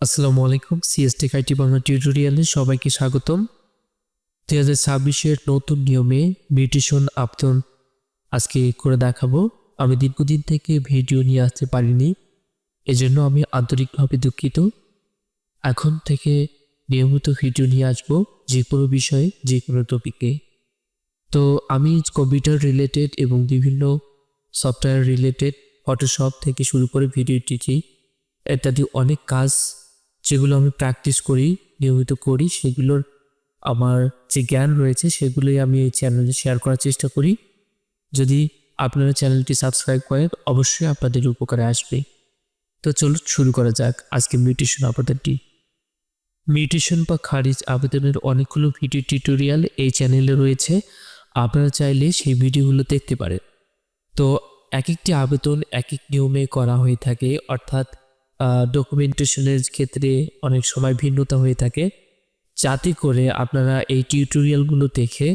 আসসালামু আলাইকুম। সিএসটেক আইটি বাংলা টিউটোরিয়ালে সবাইকে স্বাগতম। 2026-এর নতুন নিয়মে মিউটেশন আপডেট আজকে করে দেখাবো। আমি দীর্ঘদিন থেকে ভিডিও নিয়ে আসতে পারিনি, এজন্য আমি আন্তরিকভাবে দুঃখিত। এখন থেকে নিয়মিত ভিডিও নিয়ে আসবো, যে কোনো বিষয়ে, যে কোনো টপিকে। তো আমি কম্পিউটার রিলেটেড এবং বিভিন্ন সফটওয়্যার রিলেটেড, ফটোশপ থেকে শুরু করে ভিডিও এডিটিং ইত্যাদি অনেক কাজ যেগুলো আমি প্র্যাকটিস করি, নিয়মিত করি, সেগুলোর আমার যে জ্ঞান রয়েছে সেগুলোই আমি এই চ্যানেলে শেয়ার করার চেষ্টা করি। যদি আপনারা চ্যানেলটি সাবস্ক্রাইব করেন, অবশ্যই আপনাদের উপকারে আসবে। তো চলুন শুরু করা যাক আজকে মিউটেশন আবেদনটি। মিউটেশন বা খারিজ আবেদনের অনেকগুলো ভিডিও টিউটোরিয়াল এই চ্যানেলে রয়েছে, আপনারা চাইলে সেই ভিডিওগুলো দেখতে পারেন। তো এক একটি আবেদন এক এক নিয়মে করা হয়ে থাকে, অর্থাৎ ডকুমেন্টেশনের ক্ষেত্রে অনেক সময় ভিন্নতা হয়ে থাকে, যাতে করে আপনারা এই টিউটোরিয়ালগুলো দেখে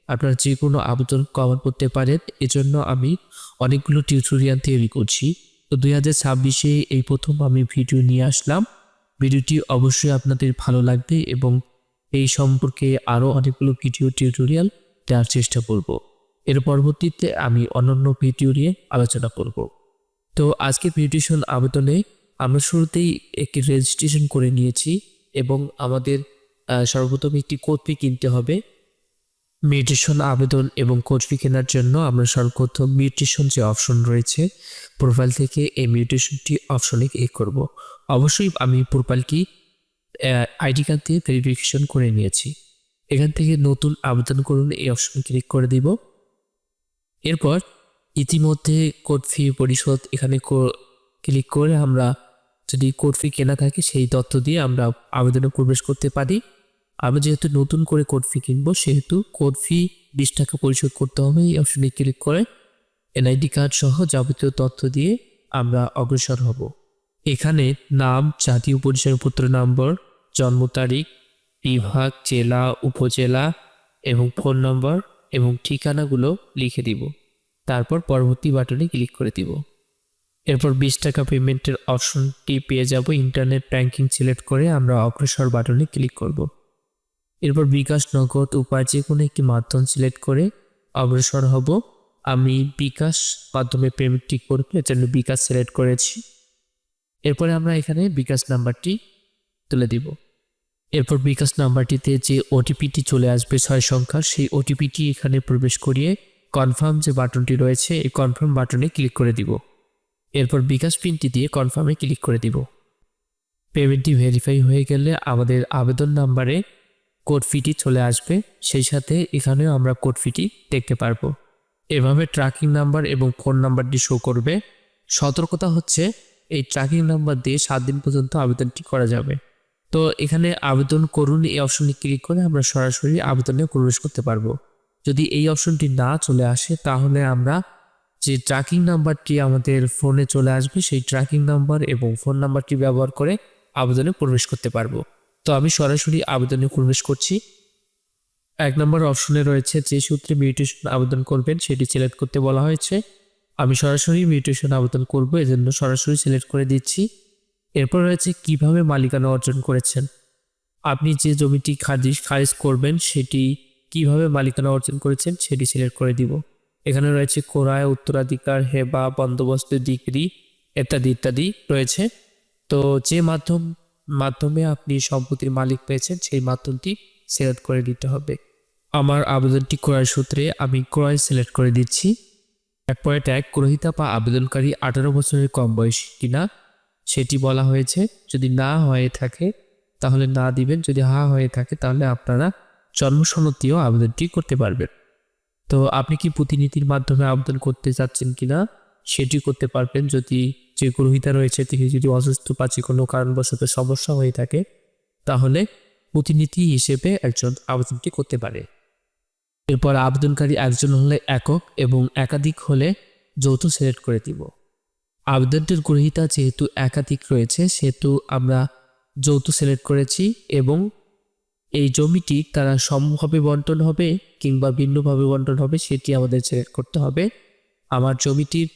আপনারা যে কোনো আবেদন কভার করতে পারেন। এজন্য আমি অনেকগুলো টিউটোরিয়াল তৈরি করছি। তো 2026-এ এই প্রথম আমি ভিডিও নিয়ে আসলাম। ভিডিওটি অবশ্যই আপনাদের ভালো লাগবে এবং এই সম্পর্কে আরও অনেকগুলো ভিডিও টিউটোরিয়াল দেওয়ার চেষ্টা করব। এর পরবর্তীতে আমি অন্যান্য ভিডিও নিয়ে আলোচনা করব। তো আজকে মিউটেশন আবেদনে আমরা শুরুতেই একটি রেজিস্ট্রেশন করে নিয়েছি এবং আমাদের সর্বপ্রথম একটি কোড ফি কিনতে হবে। মিউটেশন আবেদন এবং কোড ফি কেনার জন্য আমরা সর্বপ্রথম মিউটেশন যে অপশন রয়েছে প্রোফাইল থেকে এই মিউটেশনটি অপশনে ক্লিক করব। অবশ্যই আমি প্রোফাইলটি আইডি কার্ড দিয়ে ভেরিফিকেশন করে নিয়েছি। এখান থেকে নতুন আবেদন করুন এই অপশনে ক্লিক করে দিব। এরপর ইতিমধ্যে কোড ফি পরিশোধ এখানে ক্লিক করে আমরা যদি কোড ফি কেনা থাকে সেই তথ্য দিয়ে আমরা আবেদনে প্রবেশ করতে পারি। আমরা যেহেতু নতুন করে কোড ফি কিনবো, সেহেতু কোড ফি 20 টাকা পরিশোধ করতে হবে। এই অপশনে ক্লিক করে এনআইডি কার্ড সহ যাবতীয় তথ্য দিয়ে আমরা অগ্রসর হব। এখানে নাম, জাতীয় পরিচয়পত্র নম্বর, জন্ম তারিখ, বিভাগ, জেলা, উপজেলা এবং ফোন নম্বর এবং ঠিকানাগুলো লিখে দিব। তারপর পরবর্তী বাটনে ক্লিক করে দিব। এরপর 20 টাকা পেমেন্টের অপশনটি পেয়ে যাব। ইন্টারনেট ব্যাংকিং সিলেক্ট করে আমরা অগ্রসর বাটনে ক্লিক করব। এরপর বিকাশ, নগদ, উপায় যে কোনো একটি মাধ্যম সিলেক্ট করে অগ্রসর হব। আমি বিকাশ মাধ্যমে পেমেন্টটি করব, এর জন্য বিকাশ সিলেক্ট করেছি। এরপরে আমরা এখানে বিকাশ নাম্বারটি তুলে দিব। এরপর বিকাশ নাম্বারটিতে যে ওটিপিটি চলে আসবে 6 সংখ্যার, সেই ওটিপিটি এখানে প্রবেশ করিয়ে কনফার্ম যে বাটনটি রয়েছে এই কনফার্ম বাটনে ক্লিক করে দিব। এরপর বিকাশ পিনটি দিয়ে কনফার্মে ক্লিক করে দিব। পেমেন্টটি ভেরিফাই হয়ে গেলে আমাদের আবেদন নাম্বারে কোড ফিটি চলে আসবে, সেই সাথে এখানেও আমরা কোড ফিটি দেখতে পারবো। এভাবে ট্র্যাকিং নাম্বার এবং ফোন নাম্বারটি শো করবে। সতর্কতা হচ্ছে, এই ট্র্যাকিং নাম্বার দিয়ে 7 দিন পর্যন্ত আবেদনটি করা যাবে। তো এখানে আবেদন করুন এই অপশনে ক্লিক করে আমরা সরাসরি আবেদনে প্রবেশ করতে পারবো। যদি এই অপশনটি না চলে আসে, তাহলে আমরা যে ট্র্যাকিং নাম্বারটি আমাদের ফোনে চলে আসবে সেই ট্র্যাকিং নাম্বার এবং ফোন নাম্বারটি ব্যবহার করে আবেদনে প্রবেশ করতে পারবো। তো আমি সরাসরি আবেদনে প্রবেশ করছি। 1 নম্বর অপশনে রয়েছে যে সূত্রে মিউটেশন আবেদন করবেন সেটি সিলেক্ট করতে বলা হয়েছে। আমি সরাসরি মিউটেশন আবেদন করব, এজন্য সরাসরি সিলেক্ট করে দিচ্ছি। এরপর রয়েছে কিভাবে মালিকানা অর্জন করেছেন। আপনি যে জমিটি খারিজ করবেন সেটি কিভাবে মালিকানা অর্জন করেছেন সেটি সিলেক্ট করে দিব। এখানে রয়েছে ক্রয়, উত্তরাধিকার, হেবা, বন্দোবস্ত, ডিক্রি ইত্যাদি ইত্যাদি রয়েছে। তো যে মাধ্যমে আপনি সম্পত্তির মালিক পেয়েছেন সেই মাধ্যমটি সিলেক্ট করে দিতে হবে। আমার আবেদনটি ক্রয় সূত্রে, আমি ক্রয় সিলেক্ট করে দিচ্ছি। 1.1 গ্রহীতা বা আবেদনকারী 18 বছরের কম বয়সী কিনা সেটি বলা হয়েছে। যদি না হয়ে থাকে তাহলে না দিবেন, যদি হা হয়ে থাকে তাহলে আপনারা জন্মসনদ দিয়েও আবেদনটি করতে পারবেন। তো আপনি কি প্রতিনিধির মাধ্যমে আবেদন করতে চাচ্ছেন কিনা সেটি করতে পারবেন। যদি যে গ্রহীতা রয়েছে তিনি যদি অসুস্থ বা যে কোনো কারণবশত সমস্যা হয়ে থাকে তাহলে প্রতিনিধি হিসেবে একজন আবেদনটি করতে পারে। এরপর আবেদনকারী একজন হলে একক এবং একাধিক হলে যৌথ সিলেক্ট করে দিব। আবেদনটির গ্রহীতা যেহেতু একাধিক রয়েছে সেহেতু আমরা যৌথ সিলেক্ট করেছি এবং এই জমিটি তারা সমভাবে বন্টন হবে কিংবা ভিন্নভাবে বন্টন হবে সেটি আমাদের সিলেক্ট করতে হবে। আমার জমিটির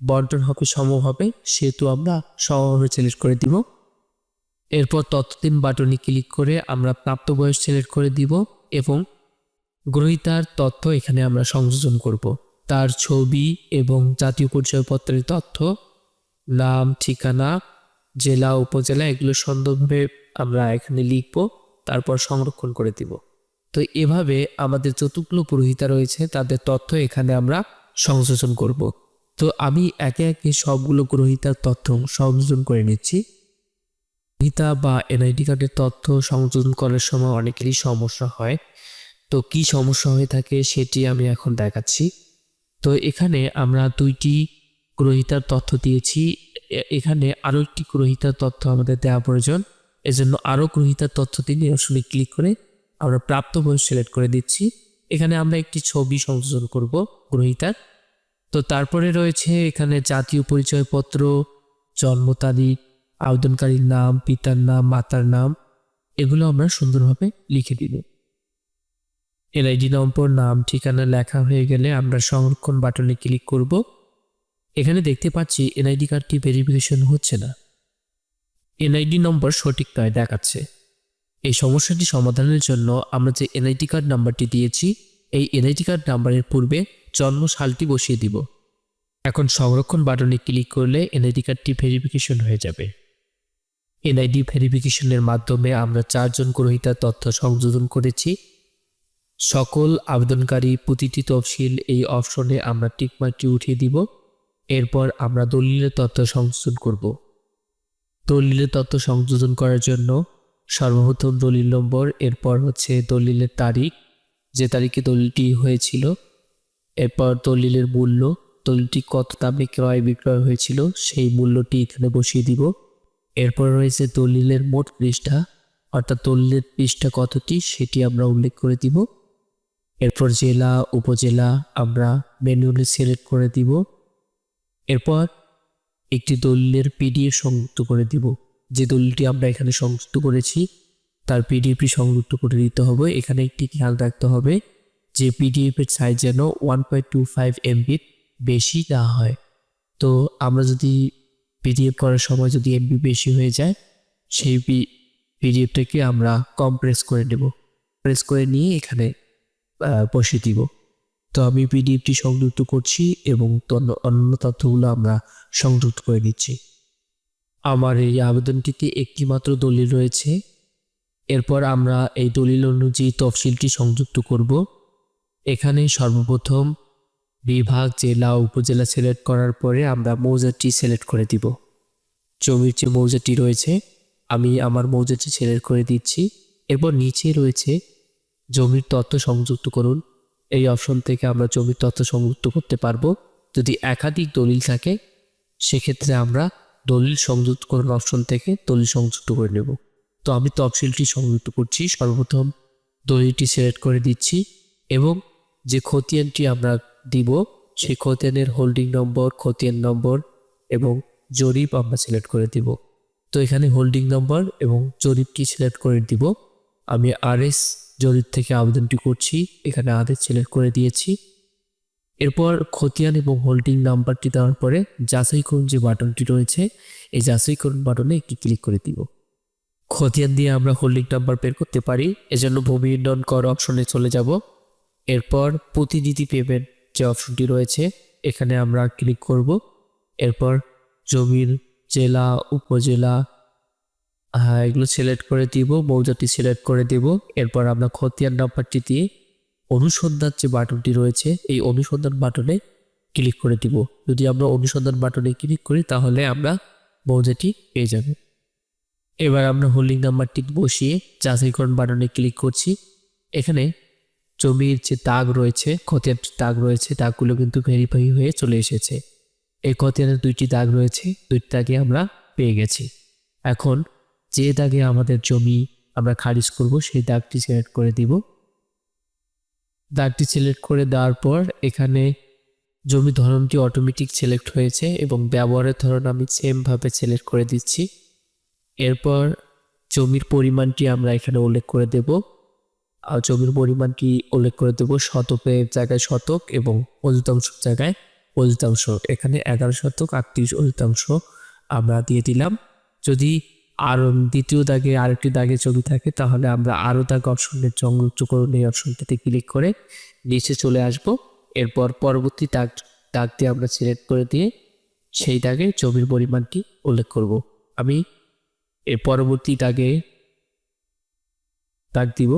বন্টন হবে সমভাবে, সেহেতু আমরা সমভাবে সিলেক্ট করে দিব। এরপর ততদিন বাটনে ক্লিক করে আমরা প্রাপ্তবয়স সিলেক্ট করে দিব এবং গ্রহীতার তথ্য এখানে আমরা সংযোজন করব। তার ছবি এবং জাতীয় পরিচয়পত্রের তথ্য, নাম, ঠিকানা, জেলা, উপজেলা এগুলো সন্দর্ভে আমরা এখানে লিখব, তারপর সংরক্ষণ করে দিব। তো এভাবে আমাদের যতগুলো গ্রহীতা রয়েছে তাদের তথ্য এখানে আমরা সংযোজন করব। তো আমি একে একে সবগুলো গ্রহীতার তথ্য সংযোজন করে নিচ্ছি। গ্রহীতা বা এনআইডি কার্ডের তথ্য সংযোজন করার সময় অনেকেরই সমস্যা হয়। তো কি সমস্যা হয়ে থাকে সেটি আমি এখন দেখাচ্ছি। তো এখানে আমরা 2টি গ্রহীতার তথ্য দিয়েছি, এখানে আরও একটি গ্রহীতার তথ্য আমাদের দেওয়া প্রয়োজন। এজন্য আরও গ্রহীতার তথ্য দিয়ে আসলে ক্লিক করে আমরা প্রাপ্তবয়স সিলেক্ট করে দিচ্ছি। এখানে আমরা একটি ছবি সংযোজন করব গ্রহীতার। তো তারপরে রয়েছে এখানে জাতীয় পরিচয়পত্র, জন্ম তারিখ, আবেদনকারীর নাম, পিতার নাম, মাতার নাম এগুলো আমরা সুন্দরভাবে লিখে দিব। এনআইডি নম্বর, নাম, ঠিকানা লেখা হয়ে গেলে আমরা সংরক্ষণ বাটনে ক্লিক করব। এখানে দেখতে পাচ্ছি এনআইডি কার্ডটি ভেরিফিকেশন হচ্ছে না, এনআইডি নম্বর সঠিক নয় দেখাচ্ছে। এই সমস্যাটি সমাধানের জন্য আমরা যে এনআইডি কার্ড নাম্বারটি দিয়েছি এই এনআইডি কার্ড নাম্বারের পূর্বে জন্ম সালটি বসিয়ে দিব। এখন সংরক্ষণ বাটনে ক্লিক করলে এনআইডি কার্ডটি ভেরিফিকেশন হয়ে যাবে। এনআইডি ভেরিফিকেশনের মাধ্যমে আমরা 4 জন গ্রহীতার তথ্য সংযোজন করেছি। সকল আবেদনকারী প্রতিটি তফসিল এই অপশনে আমরা টিকমার্কটি উঠিয়ে দিব। এরপর আমরা দলিলের তথ্য সংযোজন করব। দলিলের তথ্য সংযোজন করার জন্য সর্বপ্রথম দলিল নম্বর, এরপর হচ্ছে দলিলের তারিখ, যে তারিখে দলিলটি হয়েছিল, এরপর দলিলের মূল্য, দলিলটি কত দামে ক্রয় বিক্রয় হয়েছিল সেই মূল্যটি এখানে বসিয়ে দিব। এরপর রয়েছে দলিলের মোট পৃষ্ঠা, অর্থাৎ দলিলের পৃষ্ঠা কতটি সেটি আমরা উল্লেখ করে দিব। এরপর জেলা, উপজেলা আমরা ম্যানুয়ালি সিলেক্ট করে দিব। এরপর একটি দলিলের পিডিএফ সংযুক্ত করে দিব। যে দলিলটি আমরা এখানে সংযুক্ত করেছি তার পিডিএফটি সংযুক্ত করে দিতে হবে। এখানে একটি খেয়াল রাখতে হবে যে পিডিএফের সাইজ যেন 1.25 MB বেশি না হয়। তো আমরা যদি পিডিএফ করার সময় যদি এমবি বেশি হয়ে যায় সেই পিডিএফটাকে আমরা কম্প্রেস করে নেব, প্রেস করে নিয়ে এখানে বসিয়ে দিব। তো আমি পিডিএফটি সংযুক্ত করছি এবং অন্য তথ্যগুলো আমরা সংযুক্ত করে নিচ্ছি। আমার এই আবেদনটিতে একটি মাত্র দলিল রয়েছে। এরপর আমরা এই দলিল অনুযায়ী তফসিলটি সংযুক্ত করব। এখানে সর্বপ্রথম বিভাগ, জেলা, উপজেলা সিলেক্ট করার পরে আমরা মৌজাটি সিলেক্ট করে দিব। জমির যে মৌজাটি রয়েছে আমি আমার মৌজাটি সিলেক্ট করে দিচ্ছি। এরপর নিচে রয়েছে জমির তথ্য সংযুক্ত করুন। এই অপশন থেকে আমরা জমির তথ্য সংযুক্ত করতে পারবো। যদি একাধিক দলিল থাকে সেক্ষেত্রে আমরা দলিল সংযুক্ত করুন অপশন থেকে দলিল সংযুক্ত করে নেব। তো আমি তফসিলটি সংযুক্ত করছি। সর্বপ্রথম দলিলটি সিলেক্ট করে দিচ্ছি এবং যে খতিয়ানটি আমরা দিব সেই খতিয়ানের হোল্ডিং নম্বর, খতিয়ান নম্বর এবং জরিপ আমরা সিলেক্ট করে দিব। তো এখানে হোল্ডিং নম্বর এবং জরিপটি সিলেক্ট করে দিব। আমি RS জরিপ থেকে আবেদনটি করছি, এখানে আদেশ সিলেক্ট করে দিয়েছি। এরপর খতিয়ান এবং হোল্ডিং নাম্বারটি দেওয়ার পরে যাচাই করুন যে বাটনটি রয়েছে এই যাচাই করুন বাটনে একটি ক্লিক করে দিব। খতিয়ান দিয়ে আমরা হোল্ডিং নাম্বার বের করতে পারি, এজন্য ভূমি উন্নয়ন কর অপশনে চলে যাব। এরপর প্রতিনিধি পেমেন্ট যে অপশনটি রয়েছে এখানে আমরা ক্লিক করব। এরপর জমির জেলা, উপজেলা এগুলো সিলেক্ট করে দিব, মৌজাটি সিলেক্ট করে দিব। এরপর আমরা খতিয়ান নাম্বারটি দিয়ে অনুসন্ধান যে বাটনটি রয়েছে এই অনুসন্ধান বাটনে ক্লিক করে দিব। যদি আমরা অনুসন্ধান বাটনে ক্লিক করি তাহলে আমরা মৌজাটি পেয়ে যাব। এবার আমরা হোল্ডিং নাম্বারটি বসিয়ে যাচাইকরণ বাটনে ক্লিক করছি। এখানে জমির যে দাগ রয়েছে, খতিয়ান দাগ রয়েছে, দাগগুলো কিন্তু ভেরিফাই হয়ে চলে এসেছে। এই খতিয়ানের 2টি দাগ রয়েছে, 2টি দাগে আমরা পেয়ে গেছি। এখন যে দাগে আমাদের জমি আমরা খারিজ করব সেই দাগটি সিলেক্ট করে দিব। দাগটি সিলেক্ট করে দেওয়ার পর এখানে জমি ধরনটি অটোমেটিক সিলেক্ট হয়েছে এবং ব্যবহারের ধরন আমি সেমভাবে সিলেক্ট করে দিচ্ছি। এরপর জমির পরিমাণটি আমরা এখানে উল্লেখ করে দেব। আর জমির পরিমাণটি উল্লেখ করে দেব শতকের জায়গায় শতক এবং অধিকাংশ জায়গায় অধিকাংশ। এখানে 11 শতক 38 অধিকাংশ আমরা দিয়ে দিলাম। যদি আর দ্বিতীয় দাগে আরেকটি দাগে ছবি থাকে, তাহলে আমরা আরও দাগ অপশনে সংযুক্ত করুন এই অপশনটিতে ক্লিক করে নিচে চলে আসব। এরপর পরবর্তী দাগটি আমরা সিলেক্ট করে দিয়ে সেই দাগে ছবির পরিমাণটি উল্লেখ করব। আমি এর পরবর্তী দাগে দাগ দিব।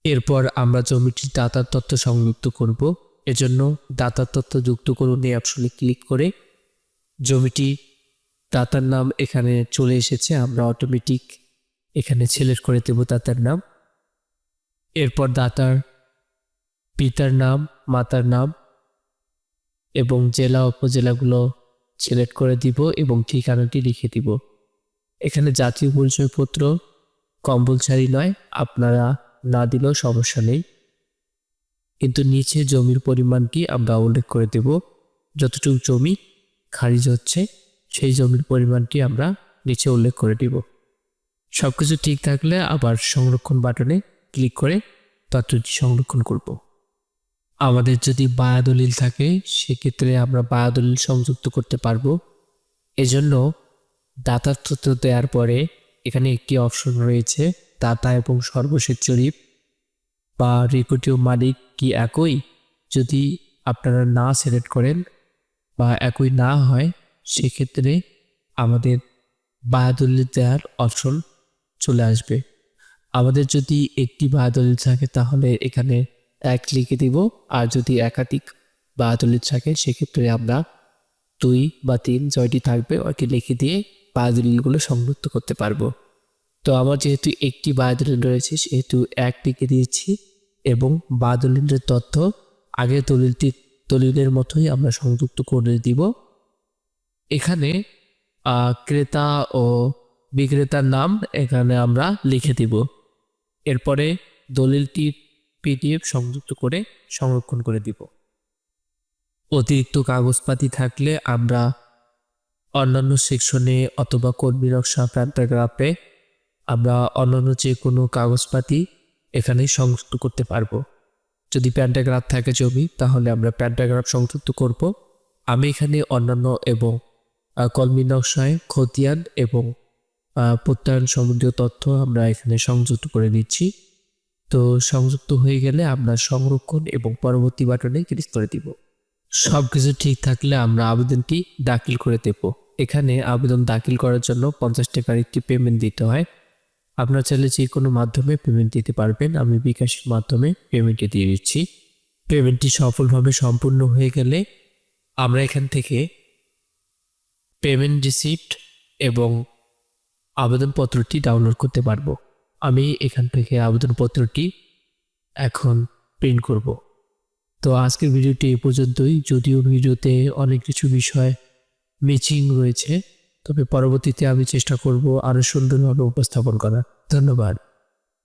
এরপর আমরা জমিটির দাতার তথ্য সংযুক্ত করব। এজন্য দাতার তথ্য যুক্ত করুন এই অপশনে ক্লিক করে জমিটি দাতার নাম এখানে চলে এসেছে, আমরা অটোমেটিক এখানে সিলেক্ট করে দেব দাতার নাম। এরপর দাতার পিতার নাম, মাতার নাম এবং জেলা উপজেলাগুলো সিলেক্ট করে দিব এবং ঠিকানাটি লিখে দিব। এখানে জাতীয় পরিচয়পত্র কম্পালসারি নয়, আপনারা না দিলেও সমস্যা নেই, কিন্তু নিচে জমির পরিমাণটি আমরা উল্লেখ করে দেব। যতটুকু জমি খারিজ হচ্ছে সেই জমির পরিমাণটি আমরা নিচে উল্লেখ করে দিব। সব কিছু ঠিক থাকলে আবার সংরক্ষণ বাটনে ক্লিক করে তথ্যটি সংরক্ষণ করব। আমাদের যদি বায়া দলিল থাকে সেক্ষেত্রে আমরা বায়া দলিল সংযুক্ত করতে পারবো। এজন্য দাতার তথ্য দেওয়ার পরে এখানে একটি অপশন রয়েছে, দাতা এবং সর্বশেষ জরিপ বা রেকর্ডীয় মালিক কি একই। যদি আপনারা না সিলেক্ট করেন বা একই না হয় সেক্ষেত্রে আমাদের বায়া দলিল দেওয়ার অপশন চলে আসবে। আমাদের যদি একটি বায়া দলিল থাকে তাহলে এখানে এক লিখে দিব, আর যদি একাধিক বায়া দলিল থাকে সেক্ষেত্রে আমরা 2 বা 3 জয়টি থাকবে ওইটি লিখে দিয়ে বায়া দলিলগুলো সংযুক্ত করতে পারবো। তো আমার যেহেতু একটি বায়া দলিল রয়েছে সেহেতু এক লিখে দিয়েছি এবং বায়া দলিলের তথ্য আগের দলিলের মতোই আমরা সংযুক্ত করে দিব। এখানে ক্রেতা ও বিক্রেতার নাম এখানে আমরা লিখে দিব। এরপরে দলিলটির পিডিএফ সংযুক্ত করে সংরক্ষণ করে দিব। অতিরিক্ত কাগজপাতি থাকলে আমরা অন্যান্য সেকশনে অথবা কর্মী নকশা প্যান্টাগ্রাফে আমরা অন্যান্য যে কোনো কাগজপাতি এখানে সংযুক্ত করতে পারবো। যদি প্যান্টাগ্রাফ থাকে জমি তাহলে আমরা প্যান্টাগ্রাফ সংযুক্ত করব। আমি এখানে অন্যান্য এবং কর্মী নকশায় খতিয়ান এবং প্রত্যয়ন সম্বন্ধীয় তথ্য আমরা এখানে সংযুক্ত করে নিচ্ছি। তো সংযুক্ত হয়ে গেলে আমরা সংরক্ষণ এবং পরবর্তী বাটনে ক্লিক করে দিব। সব কিছু ঠিক থাকলে আমরা আবেদনটি দাখিল করে দেব। এখানে আবেদন দাখিল করার জন্য 50 টাকার একটি পেমেন্ট দিতে হয়। আপনারা চাইলে যে কোনো মাধ্যমে পেমেন্ট দিতে পারবেন। আমি বিকাশের মাধ্যমে পেমেন্টটি দিয়ে দিচ্ছি। পেমেন্টটি সফলভাবে সম্পূর্ণ হয়ে গেলে আমরা এখান থেকে পেমেন্ট রিসিপ্ট এবং আবেদনপত্রটি ডাউনলোড করতে পারবো। আমি এখান থেকে আবেদনপত্রটি এখন প্রিন্ট করব। তো আজকের ভিডিওটি এই পর্যন্তই। যদিও ভিডিওতে অনেক কিছু বিষয় মিসিং রয়েছে, তবে পরবর্তীতে আমি চেষ্টা করব আরও সুন্দরভাবে উপস্থাপন করার। ধন্যবাদ।